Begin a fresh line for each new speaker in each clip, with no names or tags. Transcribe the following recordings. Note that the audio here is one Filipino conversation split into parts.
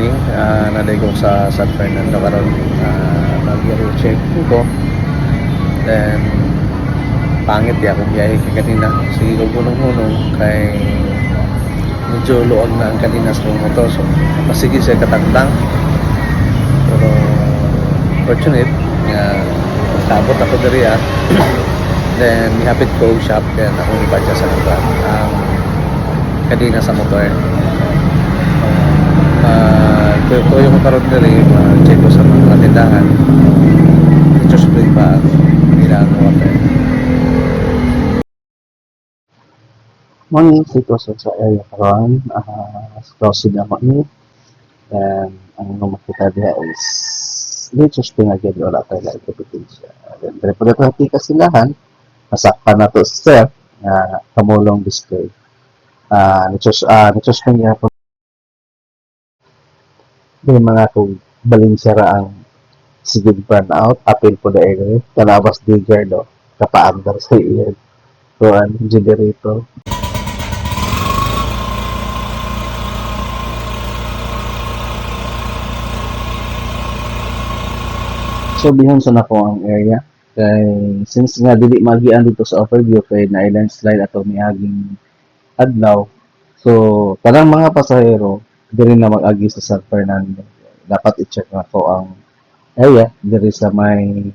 morning, naligo sa San Fernando karon. Nag-check ko. Then pangit di akong biyahe kay kanina. Sige ko gunong-gunong kay medyo luwag na ang kanina sa motor. So pasige siya katangtang. Pero fortunate nga tabot ako diri Then mihapit ko shop kaya ako ni Badja sa lugar. Kanina sa motor. Tuyo ko karon diri, check ko sa mga tindahan. Ito spray pa nila ang water.
Mga sitwasyon sa area karon, close na mo. And ang makita diha is dito sa again wala tayo na ipipitensya. Then pero pati kasilahan, nasakpan na to step na kamulong display. Nichos niya po yung mga kung balinsara ang sigid burnout, apil po da area, talabas digger no, kapaandar sa iyan. So, generator. So bihon sa nako ang area kay since nga dili magian dito sa overview kay na landslide ato miaging adlaw. So tanang mga pasahero diri na mag-agi sa San Fernando. Dapat i-check na ko ang area diri sa may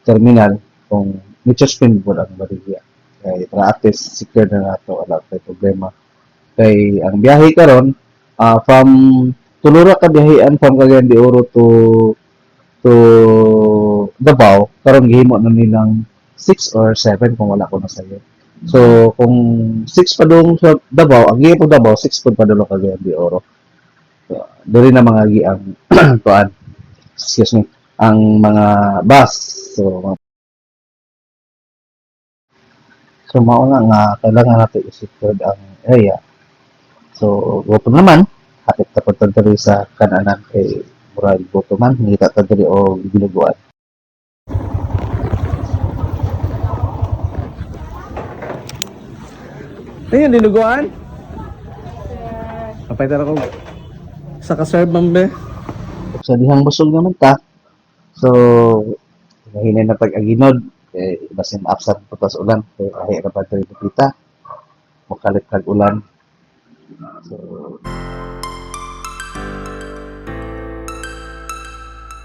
terminal kung ni-suspend po ang baligya. Kay para at least secure na nato wala tay problema. Kay ang biyahe karon from Tulura ka biyahean from Cagayan de Oro to Davao karon gihimo na nilang 6 or 7 kung wala ko na sayo. So kung 6 pa dong sa Davao, ang gihimo Davao 6 pud padulong Cagayan de Oro. So, diri na mga giang tuan. Excuse me, ang mga bus. So mao nga kailangan natin i-secure ang area. So gusto naman hapit ta pud diri sa kananan kay murag boto man ngita ta diri o binuguan.
Ayun, dinuguan. Kapay tara ko sa ka-serve mambe.
Sa dihang busog naman ta. So hinay na pag-aginod kay basin absent putas ulan kay ahi ra pa diri kita. Mukalit kag ulan. So